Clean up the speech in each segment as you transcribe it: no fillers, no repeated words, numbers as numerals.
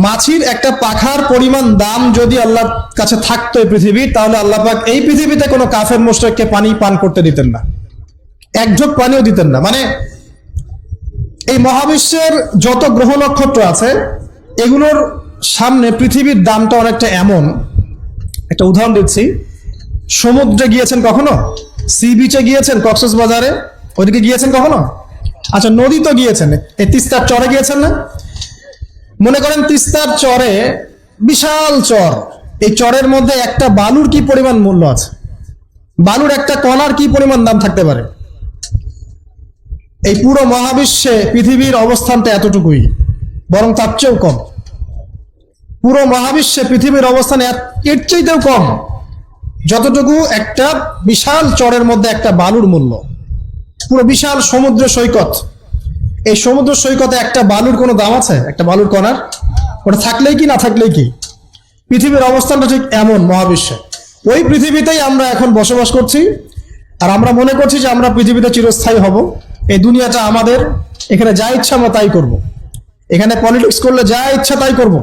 মাছির একটা পাখার পরিমাণ দাম যদি আল্লাহর কাছে থাকতো এই পৃথিবীর, তাহলে আল্লাহ পাক এই পৃথিবীতে কোনো কাফের মুশরিককে পানি পান করতে দিতেন না, এক ঢোক পানিও দিতেন না। মানে এই মহাবিশ্বের যত গ্রহ নক্ষত্র আছে এগুলোর সামনে পৃথিবীর দামটা অনেকটা এমন। একটা উদাহরণ দিচ্ছি, সমুদ্রে গিয়েছেন কখনো? সি বিচে গিয়েছেন? কক্সবাজারে ওইদিকে গিয়েছেন কখনো? আচ্ছা, নদী তো গিয়েছেন, এই তিস্তার চরে গিয়েছেন না? মনে করেন তিস্তার চরে বিশাল চর, এই চরের মধ্যে একটা বালুর কি পরিমাণ মূল্য আছে? বালুর একটা কণার কি পরিমাণ দাম থাকতে পারে? এই পুরো মহাবিশ্বে পৃথিবীর অবস্থানটা এতটুকুই, বরং তার চেয়েও কম। পুরো মহাবিশ্বে পৃথিবীর অবস্থান এর চেয়েও কম, যতটুকু একটা বিশাল চরের মধ্যে একটা বালুর মূল্য। পুরো বিশাল সমুদ্র সৈকত, এই সমুদ্র সৈকতে একটা বালুর কোনো দাম আছে? একটা বালুর কণার? ওটা থাকলেই কি না থাকলেই কি? পৃথিবীর অবস্থানটা ঠিক এমন মহাবিশ্বে। ওই পৃথিবীতেই আমরা এখন বসবাস করছি, আর আমরা মনে করছি যে আমরা পৃথিবীতে চিরস্থায়ী হব। এই দুনিয়াটা আমাদের, এখানে যা ইচ্ছা আমরা তাই করব, এখানে পলিটিক্স করলে যা ইচ্ছা তাই করব,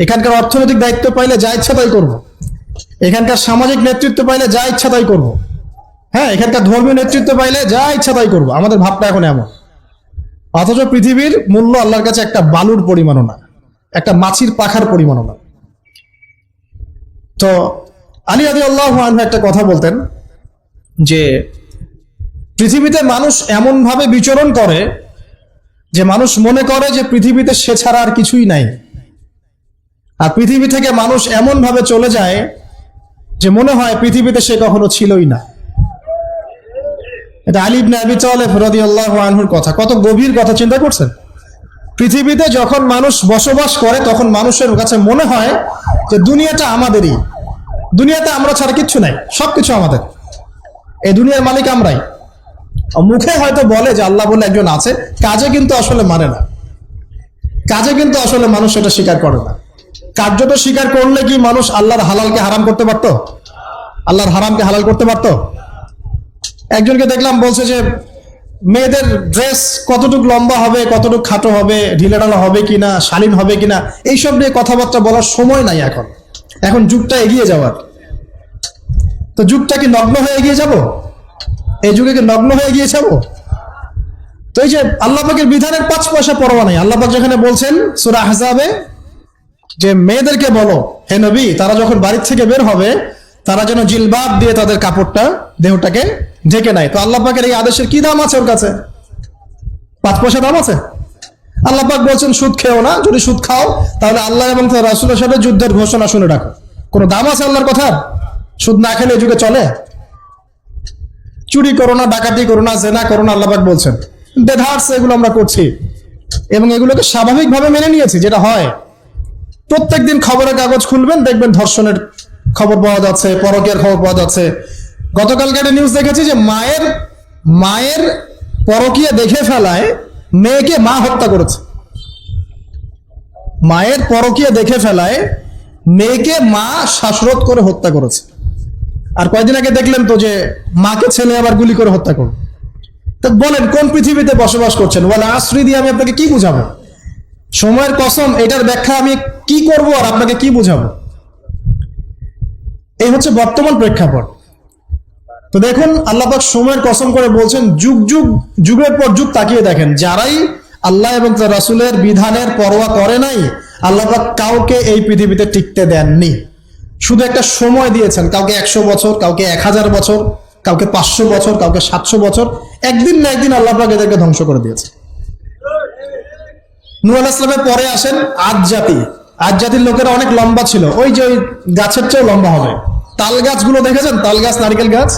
এখানকার অর্থনৈতিক দায়িত্ব পাইলে যা ইচ্ছা তাই করব, এখানকার সামাজিক নেতৃত্ব পাইলে যা ইচ্ছা তাই করব, হ্যাঁ, এখানকার ধর্মীয় নেতৃত্ব পাইলে যা ইচ্ছা তাই করব। আমাদের ভাবটা এখন এমন। অথচ পৃথিবীর মূল্য আল্লাহর কাছে একটা বালুর পরিমাণও না, একটা মাছির পাখার পরিমাণও না। তো আলী রাদিয়াল্লাহু আনহু একটা কথা বলতেন যে পৃথিবীতে মানুষ এমন ভাবে বিচরণ করে যে মানুষ মনে করে যে পৃথিবীতে সে ছাড়া আর কিছুই নাই, আর পৃথিবী থেকে মানুষ এমন ভাবে চলে যায় যে মনে হয় পৃথিবীতে সে কখনো ছিলই না। এটা আলী ইবনে আবি তালেব রাদিয়াল্লাহু আনহুর কথা। কত গভীর কথা, চিন্তা করছেন? পৃথিবীতে যখন মানুষ বসবাস করে তখন মানুষের কাছে মনে হয় যে দুনিয়াটা আমাদেরই, দুনিয়াতে আমরা ছাড়া কিচ্ছু নাই, সবকিছু আমাদের, এই দুনিয়ার মালিক আমরাই। মুখে হয়তো বলে যে আল্লাহ বলে একজন আছে, কাজে কিন্তু আসলে মানে না, কাজে কিন্তু আসলে মানুষ সেটা স্বীকার করে না। কার্যত স্বীকার করলে কি মানুষ আল্লাহর হালালকে হারাম করতে পারতো? আল্লাহর হারামকে হালাল করতে পারতো? একজনকে দেখলাম বলছে যে মেয়েদের ড্রেস কতটুকু লম্বা হবে, কতটুকু খাটো হবে, ঢিলেঢালা হবে কিনা, শালীন হবে কিনা, এইসব নিয়ে কথাবার্তা বলার সময় নাই এখন। এখন যুগটা এগিয়ে যাওয়ার। তো যুগটা কি নগ্ন হয়ে এগিয়ে যাব? এই যুগে কি নগ্ন হয়ে এগিয়ে যাব? তো এই যে আল্লাহ পাকের বিধানের 5 পয়সা পরোয়া নাই। আল্লাহ পাক যেখানে বলছেন সূরা আহজাবে যে মেয়েদেরকে বলো হে নবী, তারা যখন বাড়ি থেকে বের হবে তারা যেন জিলবাব দিয়ে তাদের কাপড়টা, দেহটাকে ঢেকে নেয়। তো আল্লাহ পাকের এই আদেশের কি দাম আছে ওর কাছে? 5 পয়সা দাম আছে? আল্লাহ পাক বলছেন সুদ খেও না, যদি সুদ খাও তাহলে আল্লাহ এবং তার রাসূলের সাথে যুদ্ধের ঘোষণা শুনে রাখো। কোনো দাম আছে আল্লাহর কথার? সুদ না খেলে যুগে চলে? চুরি করো না, ডাকাতি করো না, জেনা করো না, আল্লাহ পাক বলছেন। দেধার্স এগুলো আমরা করছি এবং এগুলোকে স্বাভাবিকভাবে মেনে নিয়েছি, যেটা হয়। প্রত্যেকদিন খবরের কাগজ খুলবেন, দেখবেন ধর্ষণের খবর পাওয়া যাচ্ছে, পরকীয়ার খবর পাওয়া যাচ্ছে। গতকালকে একটা নিউজ দেখেছি যে মায়ের পরকীয়া দেখে ফেলায় মেয়েকে মা হত্যা করেছে। মায়ের পরকীয়া দেখে ফেলায় মেয়েকে মা শ্বাসরোধ করে হত্যা করেছে। আর কয়েকদিন আগে দেখলেন তো যে মাকে ছেলে আবার গুলি করে হত্যা করবে। তো বলেন কোন পৃথিবীতে বসবাস করছেন? ওয়াল আসরি দিয়ে আমি আপনাকে কি বুঝাবো? সময়ের কসম, এটার ব্যাখ্যা আমি কি করব আর আপনাকে কি বুঝাবো? এই হচ্ছে বর্তমান প্রেক্ষাপট। তো দেখুন আল্লাহ পাক সময়ের কসম করে বলছেন, যুগের পর যুগ তাকিয়ে দেখেন, যারাই আল্লাহ এবং তার রাসূলের বিধানের পরোয়া করে নাই, আল্লাহ পাক কাউকে এই পৃথিবীতে টিকতে দেননি। শুধু একটা সময় দিয়েছেন, কাউকে 100 বছর, কাউকে 1000 বছর, কাউকে 500 বছর, কাউকে 700 বছর। একদিন না একদিন আল্লাহ পাক এদেরকে ধ্বংস করে দিয়েছে। নূহ আলাইহিস সালামের পরে আসেন আদ জাতি। আদ জাতির লোকেরা অনেক লম্বা ছিল, ওই যে ওই গাছের চেয়েও লম্বা হবে। তাল গাছগুলো দেখেছেন? তাল গাছ, নারকেল গাছ,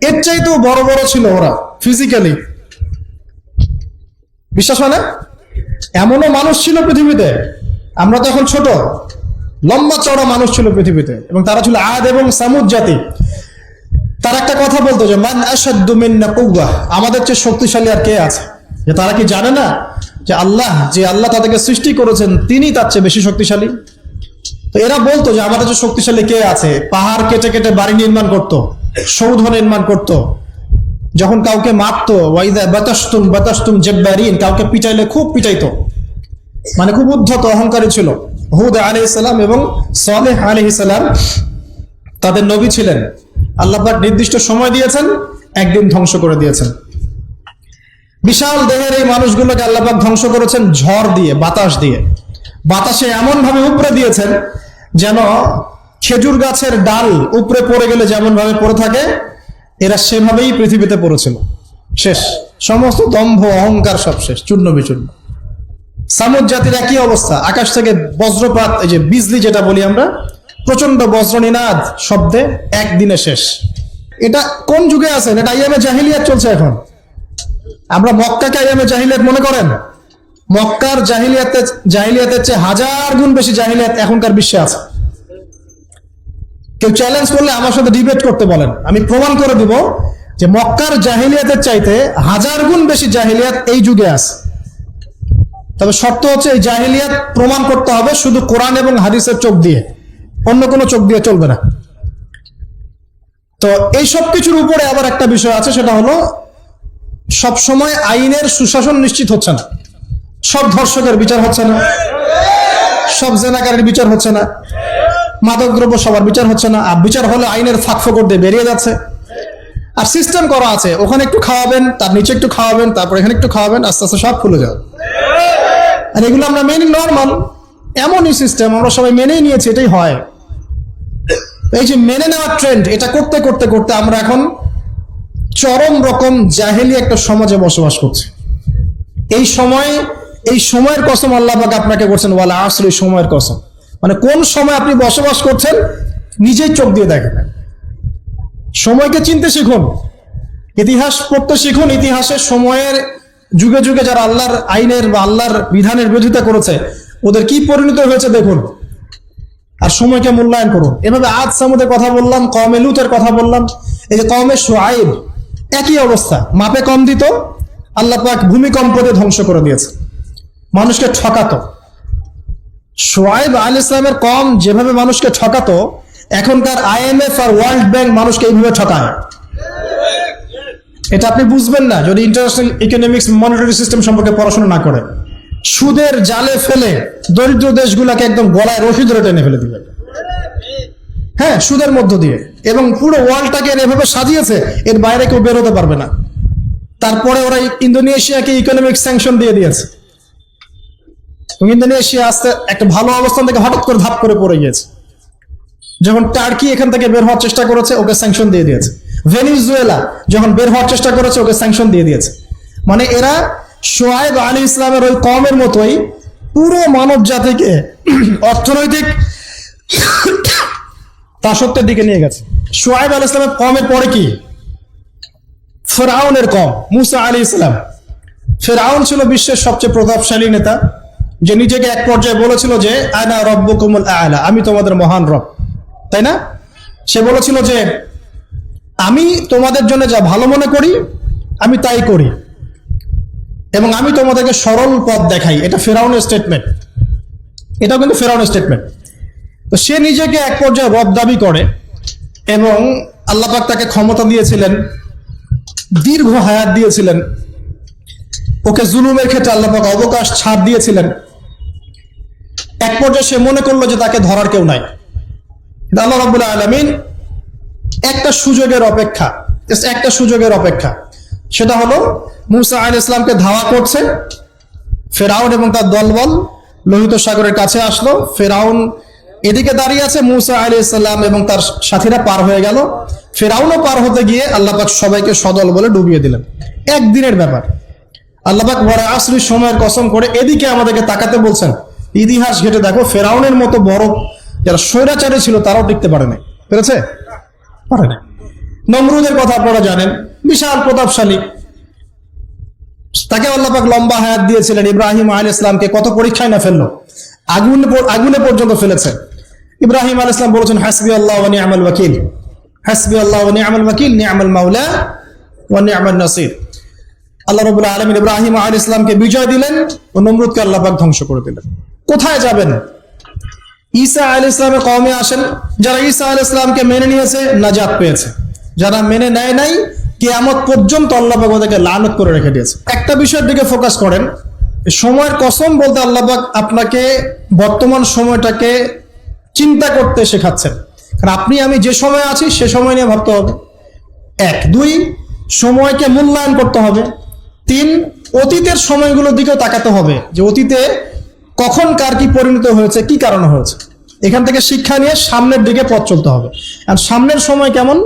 এর চাইতেও বড় বড় ছিল ওরা ফিজিক্যালি। বিশ্বাস হয় না? এমনও মানুষ ছিল পৃথিবীতে, আমরা তো এখন ছোট, লম্বা চড়া মানুষ ছিল পৃথিবীতে, এবং তারা ছিল আদ এবং সামুদ জাতি। তারা একটা কথা বলতো যে মান আশাদ্দু মিন্না কুওয়া, আমাদের চেয়ে শক্তিশালী আর কে আছে? যে তারা কি জানে না যে আল্লাহ তাদেরকে সৃষ্টি করেছেন তিনি তার চেয়ে বেশি শক্তিশালী? তো এরা বলতো যে আমাদের চেয়ে শক্তিশালী কে আছে? পাহাড় কেটে কেটে বাড়ি নির্মাণ করত, সৌধ নির্মাণ করত। যখন কাউকে মারতো, ওয়াইদা বাতাসতুম জাব্বারিন, কাউকে পিটাইলে খুব পিটাইতো। মানে খুব উদ্ধত অহংকারী ছিল। হুদ আলাইহিস সালাম এবং সালেহ আলাইহিস সালাম তাদের নবী ছিলেন। আল্লাহ পাক নির্দিষ্ট সময় দিয়েছেন, একদিন ধ্বংস করে দিয়েছেন। বিশাল দেহের এই মানুষগুলোকে আল্লাহ পাক ধ্বংস করেছেন ঝড় দিয়ে, বাতাস দিয়ে। বাতাসে এমন ভাবে উপড়ে দিয়েছেন যেন খেজুর গাছের ডাল উপরে পড়ে গেলে যেমন ভাবে পড়ে থাকে, এরা সেভাবেই পৃথিবীতে পড়েছিল। শেষ, সমস্ত দম্ভ অহংকার সব শেষ, চূর্ণ বিচূর্ণ। সামুদ জাতির একই অবস্থা, আকাশ থেকে বজ্রপাত, এই যে বিজলি যেটা বলি আমরা, প্রচন্ড বজ্রনিনাদ শব্দে একদিনে শেষ। এটা কোন যুগে আছেন? এটা আইয়ামে জাহিলিয়াত চলছে এখন। আমরা মক্কাকে আইয়ামে জাহিলিয়াত মনে করেন? মক্কার জাহিলিয়াতের চেয়ে 1000 গুণ বেশি জাহিলিয়াত এখনকার বিশ্বে আছে। কেউ চ্যালেঞ্জ করলে আমার সাথে ডিবেট করতে বলেন, আমি প্রমাণ করে দিব যে মক্কার জাহিলিয়াতের চাইতে 1000 গুণ বেশি জাহিলিয়াত এই যুগে আছে। তবে শর্ত হচ্ছে এই জাহিলিয়াত প্রমাণ করতে হবে শুধু কোরআন এবং হাদিসের চোখ দিয়ে, অন্য কোনো চোখ দিয়ে চলবে না। তো এই সব কিছুর উপরে আবার একটা বিষয় আছে, সেটা হলো সব সময় আইনের সুশাসন নিশ্চিত হচ্ছে না। সব ধর্ষকের বিচার হচ্ছে না, সব জেনাকারের বিচার হচ্ছে না, মাদকদ্রব্য সবার বিচার হচ্ছে না। আর বিচার হলে আইনের ফাঁকফোকর দিয়ে বেরিয়ে যাচ্ছে। আর সিস্টেম করা আছে, ওখানে একটু খাওয়াবেন, তার নিচে একটু খাওয়াবেন, তারপর এখানে একটু খাওয়াবেন, আস্তে আস্তে সব খুলে যাবে। আর এগুলো আমরা মেনে নর্মাল, এমনই সিস্টেম আমরা সবাই মেনেই নিয়েছি, এটাই হয়। এই যে মেনে নেওয়ার ট্রেন্ড, এটা করতে করতে করতে আমরা এখন চরম রকম জাহেলি একটা সমাজে বসবাস করছি। এই সময়ের কসম আল্লাহ পাক আপনাকে করছেন, ওয়ালা আসর, এই সময়ের কসম। মানে কোন সময় আপনি বসবাস করছেন নিজেই চোখ দিয়ে দেখেন। সময়কে চিনতে শিখুন, ইতিহাস পড়তে শিখুন। ইতিহাসের সময়ের যুগে যুগে যারা আল্লাহর আইনের বা আল্লাহর বিধানের বিরোধিতা করেছে, ওদের কি পরিণত হয়েছে দেখুন, আর সময়কে মূল্যায়ন করুন। এভাবে আদ সামুদের কথা বললাম, কওমে লুতের কথা বললাম, এই যে কওমে শুআইব, একই অবস্থা। মাপে কম দিত, আল্লাহ পাক ভূমিকম্প দিয়ে ধ্বংস করে দিয়েছে। মানুষকে ঠকাতো। শুআইব আলাইহিস সালামের কওম যেভাবে মানুষকে ঠকাতো, এখনকার IMF আর ওয়ার্ল্ড ব্যাংক মানুষকে এইভাবে ঠকায়। এটা আপনি বুঝবেন না যদি ইন্টারন্যাশনাল ইকোনমিক্স মনিটারি সিস্টেম সম্পর্কে পড়াশোনা না করেন। সুদের জালে ফেলে দরিদ্র দেশগুলোকে একদম গলায় রশি ধরে টেনে ফেলে দিবে। হ্যাঁ, সুদের মধ্য দিয়ে। এবং পুরো ওয়ার্ল্ডটাকে এভাবে সাজিয়েছে, এর বাইরে কেউ বেরোতে পারবে না। তারপরে ওরা ইন্দোনেশিয়াকে ইকোনমিক স্যাংশন দিয়ে দিয়েছে। ইন্দোনেশিয়া আস্তে একটা ভালো অবস্থান থেকে হঠাৎ করে ধাপ করে পড়ে গিয়েছে। যখন টার্কি এখান থেকে বের হওয়ার চেষ্টা করেছে, ওকে স্যাংশন দিয়ে দিয়েছে। ভেনিজুয়েলা যখন বের হওয়ার চেষ্টা করেছে, ওকে স্যাংশন দিয়ে দিয়েছে। মানে এরা শুআইব আলাইহিস সালামের ওই কওমের মতোই পুরো মানব জাতিকে অর্থনৈতিক দাসত্বের দিকে নিয়ে গেছে। শুআইব আলাইহিস সালামের কওমের পরে কি? ফিরআউনের কওম, মুসা আলাইহিস সালাম। ফিরআউন ছিল বিশ্বের সবচেয়ে প্রতাপশালী নেতা, যে নিজেকে এক পর্যায়ে বলেছিল যে আনা রব্বুকুমুল আ'লা, আমি তোমাদের মহান রব, তাই না? সে বলেছিল যে আমি তোমাদের জন্য যা ভালো মনে করি আমি তাই করি, এবং আমি তোমাদেরকে সরল পথ দেখাই। এটা ফিরআউনের স্টেটমেন্ট, এটাও কিন্তু ফিরআউনের স্টেটমেন্ট। তো সে নিজেকে এক পর্যায়ে রব দাবি করে, এবং আল্লাহ পাক তাকে ক্ষমতা দিয়েছিলেন, দীর্ঘ হায়াত দিয়েছিলেন, ওকে জুলুমের ক্ষেত্রে আল্লাহ পাক অবকাশ ছাড় দিয়েছিলেন। এক পর্যায়ে সে মনে করলো যে তাকে ধরার কেউ নাই। আল্লাহ রাব্বুল আলামিন একটা সুযোগের অপেক্ষা, সেটা হলো মুসা আলাইহিস সালামকে ধাওয়া করছে ফেরাউন এবং তার দলবল, লোহিত সাগরের কাছে আসলো। ফেরাউন এদিকে দাঁড়িয়ে আছে, মুসা আলাইহিস সালাম এবং তার সাথীরা পার হয়ে গেল। ফেরাউনও পার হতে গিয়ে আল্লাহ পাক সবাইকে সদল বলে ডুবিয়ে দিলেন। একদিনের ব্যাপার। আল্লাহ পাক ওয়ালা আসরি, সময়ের কসম করে এদিকে আমাদেরকে তাকাতে বলছেন। ইতিহাস ঘেটে দেখো, ফেরাউনের মতো বড় যারা স্বৈরাচারী ছিল তারাও টিকতে পারে না, পেরেছে? পারে না। নমরুদের কথা আপনারা জানেন, বিশাল প্রতাপশালী, তাকে আল্লাহ পাক লম্বা হায়াত দিয়েছিলেন। ইব্রাহিম আলাইহিস সালামকে কত পরীক্ষায় না ফেললো, আগুনে পর্যন্ত ফেলেছে। ইব্রাহিম আলাইহিস সালাম বলেছেন হাসবি আল্লাহ ওয়া নি'মাল ওয়াকিল, হাসবি আল্লাহ ওয়া নি'মাল ওয়াকিল, নি'মাল মাওলা ওয়া নি'মান নাসির। আল্লাহ রাব্বুল আলামিন ইব্রাহিম আলাইহিস সালামকে বিজয় দিলেন ও নমরুদকে আল্লাহ পাক ধ্বংস করে দিলেন। কোথায় যাবেন? ঈসা আলাইহিস সালামের কওমে আসেন। যারা ঈসা আলাইহিস সালামকে মেনে নিয়েছে নাজাত পেয়েছে, যারা মেনে নেয় নাই কিয়ামত পর্যন্ত আল্লাহ পাক ওদেরকে লানত করে রেখে দিয়েছে। একটা বিষয়ের দিকে ফোকাস করেন, এই সময়ের কসম বলতে আল্লাহ পাক আপনাকে বর্তমান সময়টাকে চিন্তা করতে শেখাচ্ছেন। কারণ আপনি আমি যে সময় আছি সে সময় নিয়ে ভাবতে হবে। 1 2 সময়কে মূল্যায়ন করতে হবে। 3 অতীতের সময়গুলোর দিকেও তাকাতে হবে যে অতীতে কখন কার কি পরিণত হয়েছে, কি কারণে হয়েছে। এখান থেকে শিক্ষা নিয়ে সামনের দিকে পথ চলতে হবে। আর সামনের সময় কেমন?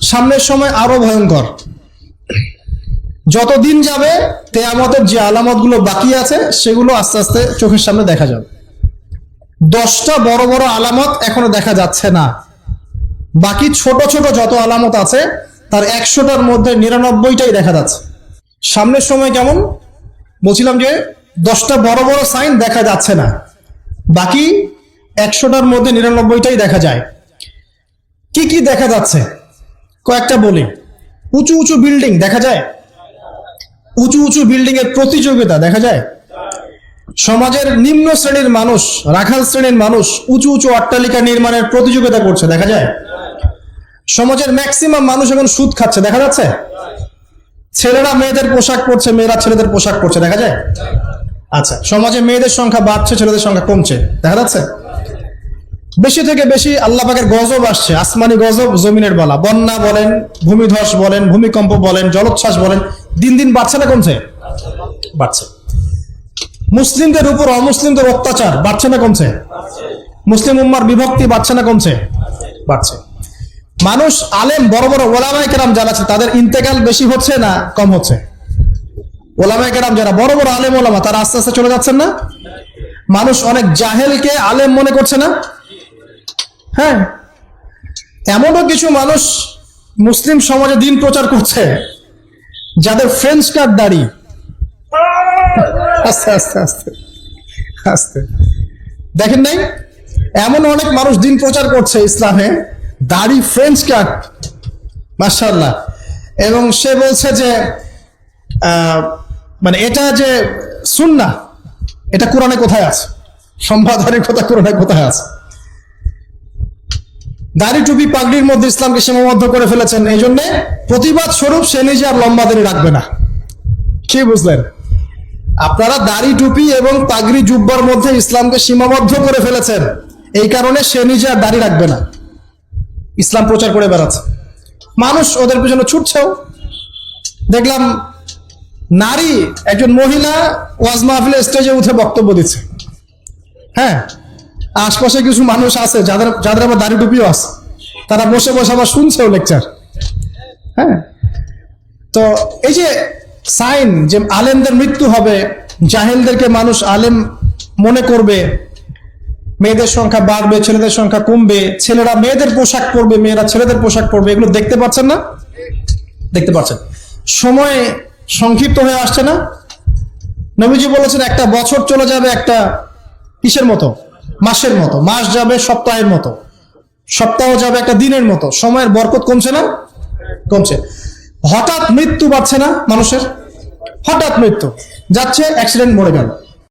সামনের সময় আরো ভয়ঙ্কর। যত দিন যাবে কিয়ামতের যে আলামতগুলো বাকি আছে সেগুলো আস্তে আস্তে চোখের সামনে দেখা যাবে। 10টা বড় বড় আলামত এখনো দেখা যাচ্ছে না, বাকি ছোট ছোট যত আলামত আছে তার 100টার মধ্যে 99টাই দেখা যাচ্ছে। সামনের সময় কেমন বলছিলাম যে 10টা বড় বড় সাইন দেখা যাচ্ছে না, বাকি 100টার মধ্যে 99টাই দেখা যায়। কি কি দেখা যাচ্ছে কয়েকটা বলি। উঁচু উঁচু বিল্ডিং দেখা যায়, উঁচু উঁচু বিল্ডিং এর প্রতিযোগিতা দেখা যায়। সমাজের নিম্ন শ্রেণীর মানুষ, রাখাল শ্রেণীর মানুষ উঁচু উঁচু অট্টালিকা নির্মাণের প্রতিযোগিতা করছে দেখা যায়। সমাজের ম্যাক্সিমাম মানুষ এখন সুদ খাচ্ছে দেখা যাচ্ছে। ছেলেরা মেয়েদের পোশাক পরছে, মেয়েরা ছেলেদের পোশাক পরছে দেখা যায়। আচ্ছা, সমাজে মেয়েদের সংখ্যা বাড়ছে, ছেলেদের সংখ্যা কমছে দেখা যাচ্ছে। বেশি থেকে বেশি আল্লাহ পাকের গজব আসছে, আসমানি গজব, জমিনের বালা, বন্যা বলেন, ভূমিধস বলেন, ভূমিকম্প বলেন, জলোচ্ছ্বাস বলেন, দিন দিন বাড়ছে না কমছে? বাড়ছে। মুসলিমদের উপর অমুসলিমদের অত্যাচার বাড়ছে না কমছে? মুসলিম উম্মার বিভক্তি বাড়ছে না কমছে? বাড়ছে। মানুষ আলেম, বড় বড় ওলামায়ে কেরাম যারা আছে তাদের ইন্তেকাল বেশি হচ্ছে না কম হচ্ছে? ওলামায়ে কেরাম যারা বড় বড় আলেম ওলামা তারা আস্তে আস্তে চলে যাচ্ছেন না? মানুষ অনেক জাহেলকে আলেম মনে করছে না? হ্যাঁ, এমনও কিছু মানুষ মুসলিম সমাজে দিন প্রচার করছে যাদের ফ্রেঞ্চ কাট দাড়ি। আস্তে আস্তে আস্তে আস্তে দেখেন নাই? এমন অনেক মানুষ দিন প্রচার করছে ইসলামে, দাড়ি ফ্রেঞ্চ কাট, মাশাআল্লাহ। এবং সে বলছে যে মানে এটা যে সুন্নাহ, এটা কোরআনে কোথায় আছে? সম্পাদারির কথা কোরআনে কোথায় আছে? দাড়ি টুপি পাগড়ির মধ্যে ইসলামকে সীমাবদ্ধ করে ফেলেছেন, এই জন্য প্রতিবাদ স্বরূপ সে নিজে আর লম্বা দাড়ি রাখবে না। কি বুঝলেন? আপনারা দাড়ি টুপি এবং পাগড়ি জুব্বার মধ্যে ইসলামকে সীমাবদ্ধ করে ফেলেছেন, এই কারণে সে নিজে আর দাড়ি রাখবে না, ইসলাম প্রচার করে বেড়াচ্ছে। মানুষ ওদের পিছনে ছুটছেও। দেখলাম নারী একজন মহিলা ওয়াজ মাহফিলে স্টেজে উঠে বক্তব্য দিচ্ছে। হ্যাঁ, আশপাশে কিছু মানুষ আছে যাদের আবার দাড়ি টুপিও আছে, তারা বসে বসে আবার শুনছেও লেকচার। হ্যাঁ, তো এই যে সাইন যে আলেমদের মৃত্যু হবে, জাহেলদেরকে মানুষ আলেম মনে করবে, মেয়েদের সংখ্যা বাড়বে, ছেলেদের সংখ্যা কমবে, ছেলেরা মেয়েদের পোশাক পরবে, মেয়েরা ছেলেদের পোশাক পরবে, এগুলো দেখতে পাচ্ছেন না? দেখতে পাচ্ছেন। সময় সংক্ষিপ্ত হয়ে আসছে না? নবীজি বলেছেন একটা বছর চলে যাবে একটা কিসের মতো? মাসের মতো। মাস যাবে সপ্তাহের মতো, সপ্তাহ যাবে একটা দিনের মতো। সময়ের বরকত কমছে না? কমছে। হঠাৎ মৃত্যু বাড়ছে না মানুষের? হঠাৎ মৃত্যু যাচ্ছে, অ্যাক্সিডেন্ট, মরে গেল।